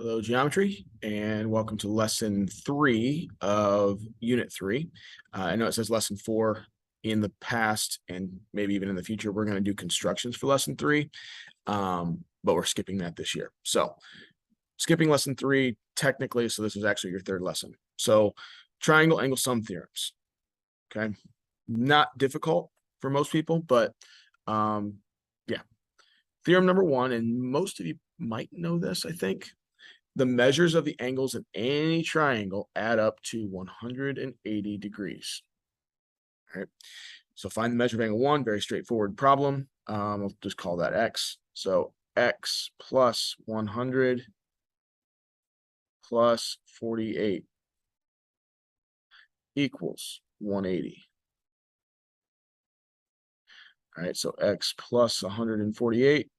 Hello, geometry, and welcome to lesson 3 of unit 3. I know it says lesson 4 in the past, and maybe even in the future, we're going to do constructions for lesson 3, but we're skipping that this year. So skipping lesson 3 technically, so this is actually your third lesson. So triangle angle sum theorems, okay? Not difficult for most people, but yeah. Theorem number 1, and most of you might know this, I think. The measures of the angles in any triangle add up to 180 degrees. All right. So find the measure of angle 1, very straightforward problem. I'll just call that x. So x plus 100 plus 48 equals 180. All right, so x plus 148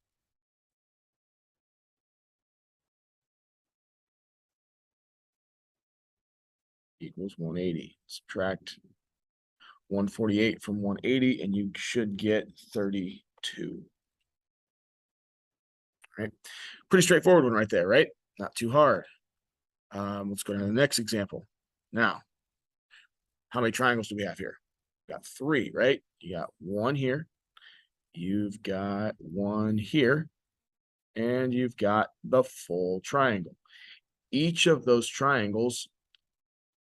equals 180. Subtract 148 from 180, and you should get 32. Right? Pretty straightforward one right there, right? Not too hard. Let's go to the next example. Now, how many triangles do we have here? We've got 3, right? You got one here, you've got one here, and you've got the full triangle. Each of those triangles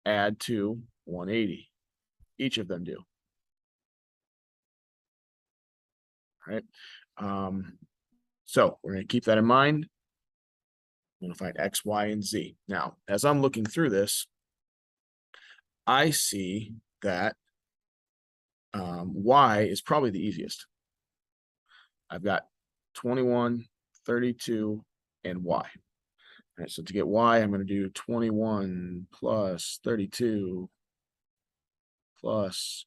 add to 180. Each of them do. All right. So we're going to keep that in mind. I'm going to find x, y, and z. Now, as I'm looking through this, I see that y is probably the easiest. I've got 21, 32, and y. All right, so to get y, I'm going to do 21 plus 32 plus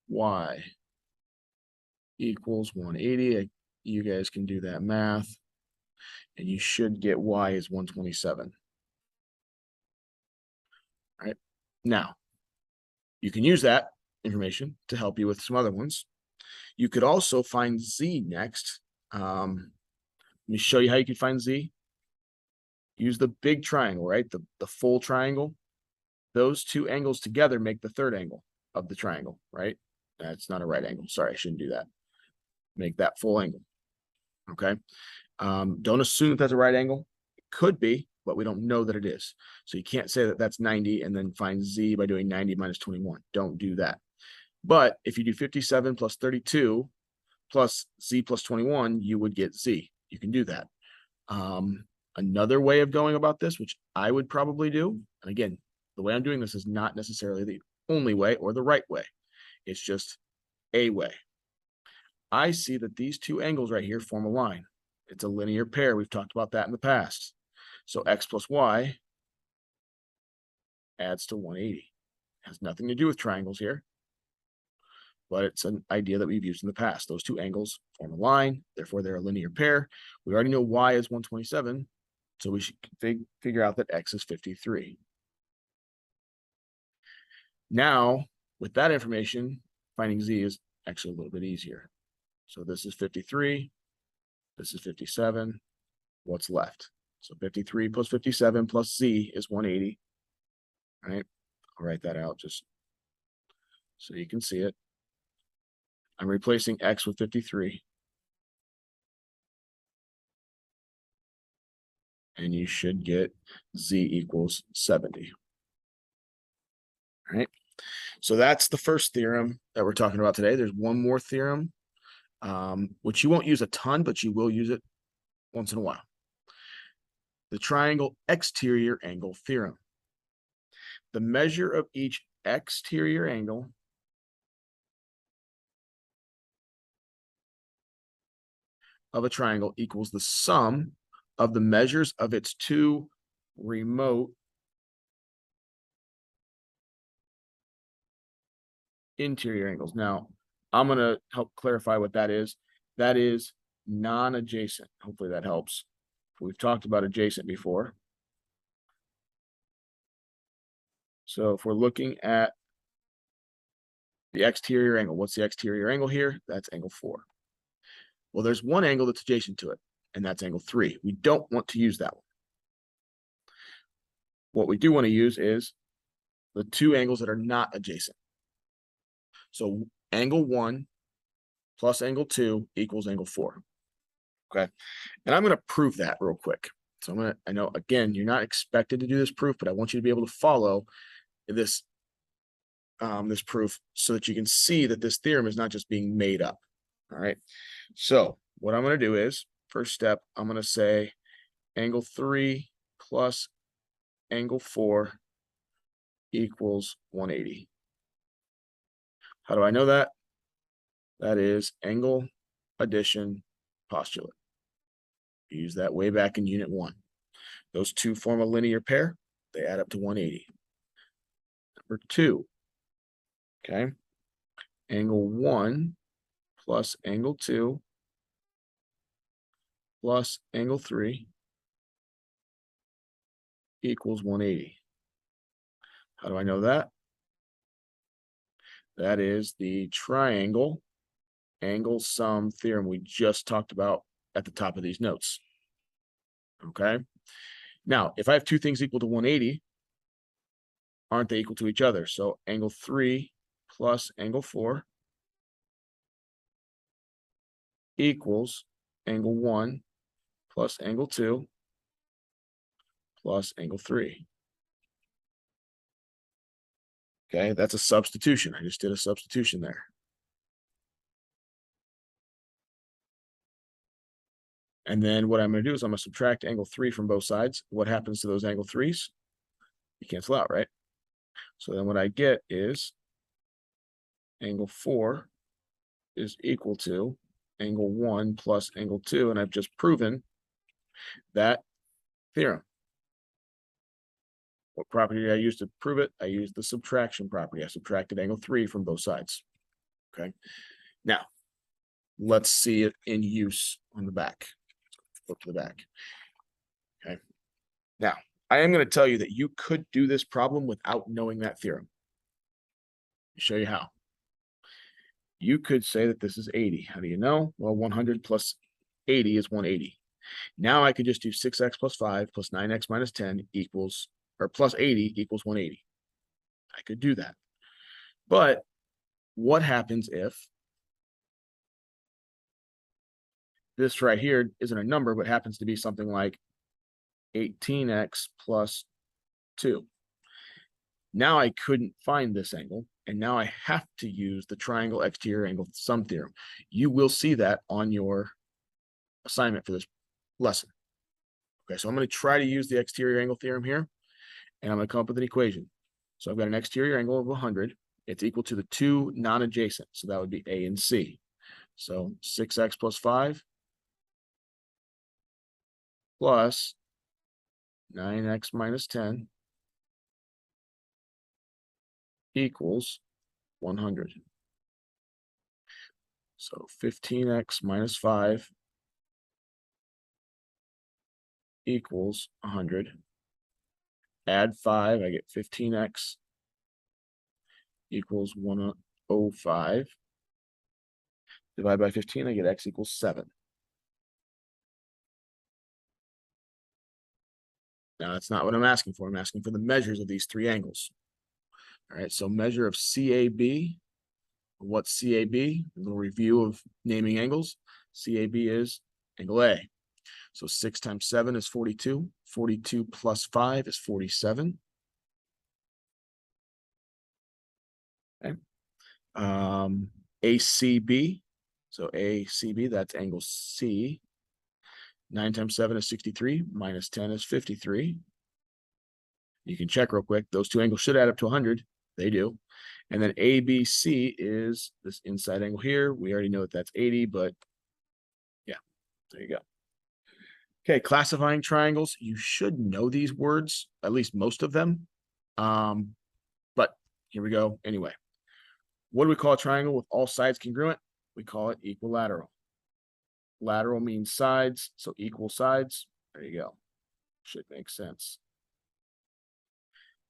y equals 180. You guys can do that math, and you should get y is 127. All right, now you can use that information to help you with some other ones. You could also find z next. Let me show you how you can find z. Use the big triangle, right? The full triangle. Those two angles together make the third angle of the triangle, right? That's not a right angle. Sorry, I shouldn't do that. Make that full angle. Okay. Don't assume that that's a right angle. It could be, but we don't know that it is. So you can't say that that's 90 and then find z by doing 90 minus 21. Don't do that. But if you do 57 plus 32 plus z plus 21, you would get z. You can do that. Another way of going about this, which I would probably do, and again, the way I'm doing this is not necessarily the only way or the right way. It's just a way. I see that these two angles right here form a line. It's a linear pair. We've talked about that in the past. So x plus y adds to 180. It has nothing to do with triangles here, but it's an idea that we've used in the past. Those two angles form a line, therefore they're a linear pair. We already know y is 127, so we should figure out that x is 53. Now, with that information, finding z is actually a little bit easier. So this is 53, this is 57. What's left? So 53 plus 57 plus z is 180. All right, I'll write that out just so you can see it. I'm replacing x with 53. And you should get z equals 70. All right, so that's the first theorem that we're talking about today. There's one more theorem, which you won't use a ton, but you will use it once in a while. The triangle exterior angle theorem. The measure of each exterior angle of a triangle equals the sum of the measures of its two remote interior angles. Now, I'm going to help clarify what that is. That is non-adjacent. Hopefully that helps. We've talked about adjacent before. So if we're looking at the exterior angle, what's the exterior angle here? That's angle 4. Well, there's one angle that's adjacent to it, and that's angle 3. We don't want to use that one. what we do want to use is the two angles that are not adjacent. So angle 1 plus angle 2 equals angle 4. Okay. And I'm going to prove that real quick. So I know, again, you're not expected to do this proof, but I want you to be able to follow this, this proof so that you can see that this theorem is not just being made up. All right. So what I'm going to do is, first step, I'm going to say angle 3 plus angle 4 equals 180. How do I know that? That is angle addition postulate. We used that way back in unit 1. Those two form a linear pair. They add up to 180. Number 2, okay, angle 1 plus angle 2 plus angle 3 equals 180. How do I know that? That is the triangle angle sum theorem we just talked about at the top of these notes. Okay. Now, if I have two things equal to 180, aren't they equal to each other? So angle 3 plus angle 4 equals angle 1 plus angle 2 plus angle 3. Okay, that's a substitution. I just did a substitution there. And then what I'm going to do is I'm going to subtract angle 3 from both sides. What happens to those angle 3s? You cancel out, right? So then what I get is angle 4 is equal to angle 1 plus angle 2, and I've just proven that theorem. What property did I use to prove it? I used the subtraction property. I subtracted angle 3 from both sides. Okay. Now, let's see it in use on the back. Flip to the back. Okay. Now, I am going to tell you that you could do this problem without knowing that theorem. I'll show you how. You could say that this is 80. How do you know? Well, 100 plus 80 is 180. Now I could just do 6x plus 5 plus 9x minus 10 equals, or plus 80 equals 180. I could do that. But what happens if this right here isn't a number, but happens to be something like 18x plus 2? Now I couldn't find this angle, and now I have to use the triangle exterior angle sum theorem. You will see that on your assignment for this lesson. Okay, so I'm going to try to use the exterior angle theorem here, and I'm going to come up with an equation. So I've got an exterior angle of 100. It's equal to the two non-adjacent, so that would be A and C. So 6x plus 5 plus 9x minus 10 equals 100. So 15x minus 5 equals 100. Add 5, I get 15x equals 105. Divide by 15, I get x equals 7. Now, that's not what I'm asking for. I'm asking for the measures of these three angles. All right, so measure of CAB. What's CAB? A little review of naming angles. CAB is angle A. So 6 times 7 is 42. 42 plus 5 is 47. Okay. ACB. So ACB, that's angle C. 9 times 7 is 63. Minus 10 is 53. You can check real quick. Those two angles should add up to 100. They do. And then ABC is this inside angle here. We already know that that's 80, but yeah, there you go. Okay, classifying triangles. You should know these words, at least most of them. But here we go anyway. What do we call a triangle with all sides congruent? We call it equilateral. Lateral means sides, so equal sides. There you go. Should make sense.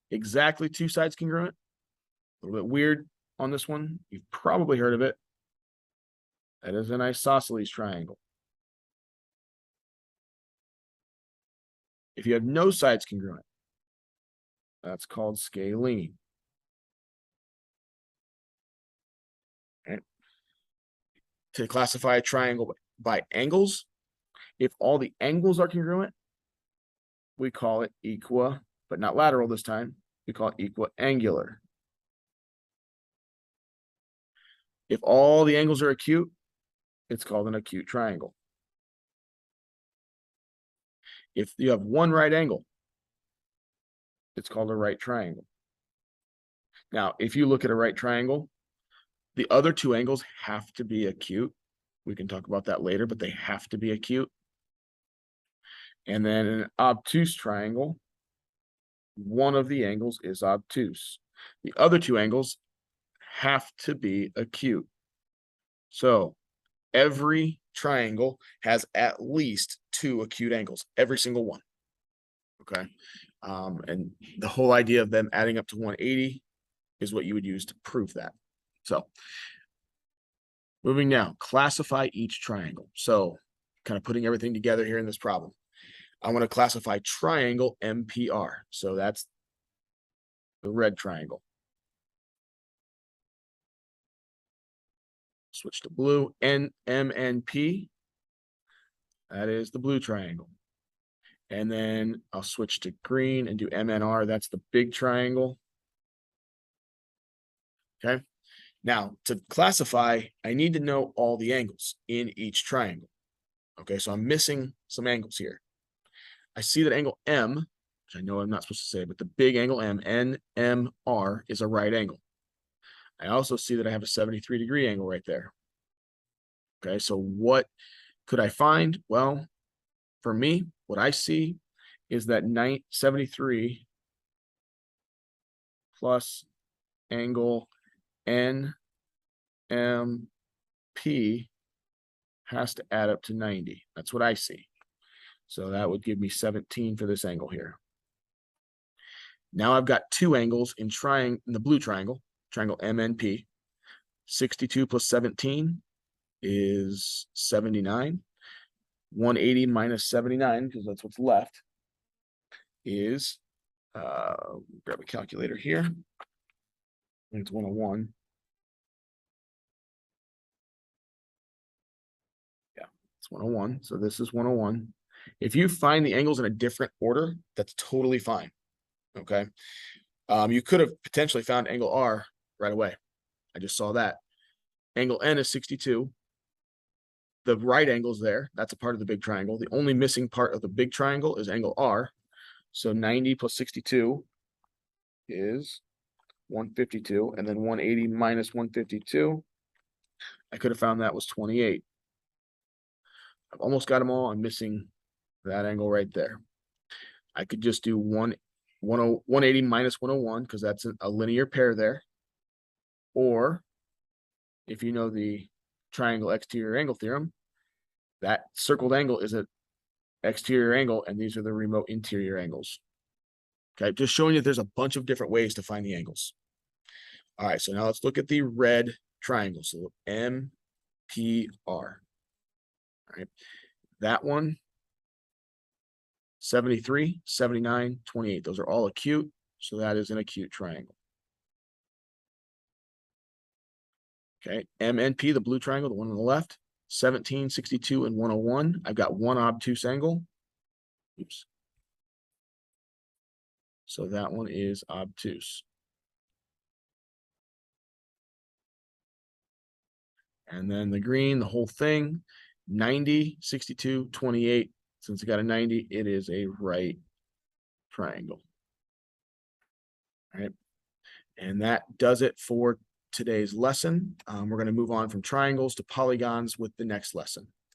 Exactly two sides congruent. A little bit weird on this one. You've probably heard of it. That is an isosceles triangle. If you have no sides congruent, That's called scalene. Okay. To classify a triangle by angles, if all the angles are congruent, we call it but not lateral this time. We call it equiangular. If all the angles are acute, it's called an acute triangle. If you have one right angle, it's called a right triangle. Now, if you look at a right triangle, the other two angles have to be acute. We can talk about that later, but they have to be acute. And then an obtuse triangle, one of the angles is obtuse. The other two angles have to be acute. So every triangle has at least two acute angles, every single one. Okay. And the whole idea of them adding up to 180 is what you would use to prove that. So moving now, classify each triangle. So kind of putting everything together here in this problem. I want to classify triangle MPR. So that's the red triangle. Switch to blue. MNP, that is the blue triangle. And then I'll switch to green and do MNR. That's the big triangle. Okay. Now, to classify, I need to know all the angles in each triangle. Okay, so I'm missing some angles here. I see that angle M, which I know I'm not supposed to say, but the big angle M, NMR, is a right angle. I also see that I have a 73-degree angle right there. Okay, so what could I find? Well, for me, what I see is that 73 plus angle NMP has to add up to 90. That's what I see. So that would give me 17 for this angle here. Now I've got two angles in the blue triangle, triangle MNP. 62 plus 17 is 79. 180 minus 79, because that's what's left, is, grab a calculator here. I think it's 101. Yeah, it's 101. So this is 101. If you find the angles in a different order, that's totally fine. Okay. You could have potentially found angle R right away. I just saw that. Angle N is 62. The right angle is there. That's a part of the big triangle. The only missing part of the big triangle is angle R. So 90 plus 62 is 152. And then 180 minus 152, I could have found that was 28. I've almost got them all. I'm missing that angle right there. I could just do 180 minus 101 because that's a linear pair there. Or if you know the triangle exterior angle theorem, that circled angle is an exterior angle, and these are the remote interior angles. Okay, just showing you there's a bunch of different ways to find the angles. All right, so now let's look at the red triangle. So MPR. All right, that one, 73, 79, 28. Those are all acute, so that is an acute triangle. Okay, MNP, the blue triangle, the one on the left, 17, 62, and 101. I've got one obtuse angle. Oops. So that one is obtuse. And then the green, the whole thing, 90, 62, 28. Since it got a 90, it is a right triangle. All right. And that does it for today's lesson. We're going to move on from triangles to polygons with the next lesson.